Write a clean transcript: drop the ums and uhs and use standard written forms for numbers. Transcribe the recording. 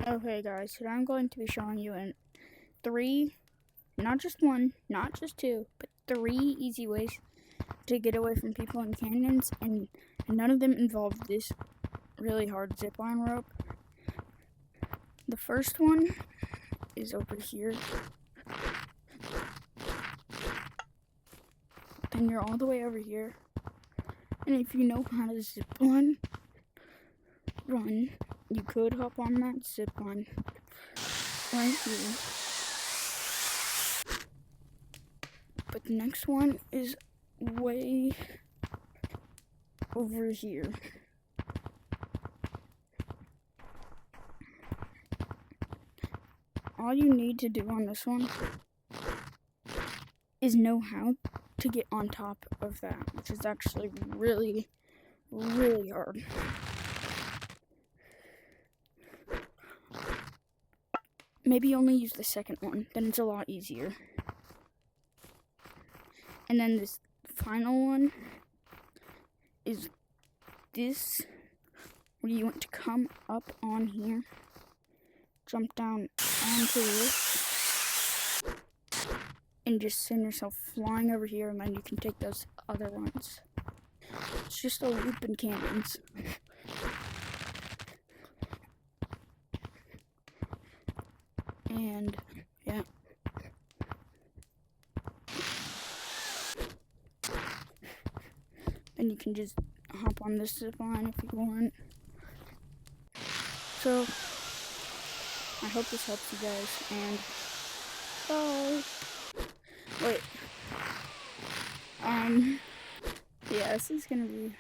Okay guys, today I'm going to be showing you in three, not just one, not just two, but three easy ways to get away from people in canyons, and none of them involve this really hard zipline rope. The first one is over here. Then you're all the way over here. And if you know how to zipline run, you could hop on that zipline right here. But the next one is way over here. All you need to do on this one is know how to get on top of that, which is actually really, really hard. Maybe only use the second one, then it's a lot easier. And then this final one is this, where you want to come up on here, jump down onto this, and just send yourself flying over here, and then you can take those other ones. It's just a loop in canyons. And yeah. Then you can just hop on this zip line if you want. So I hope this helps you guys, and bye. Wait. Yeah, this is gonna be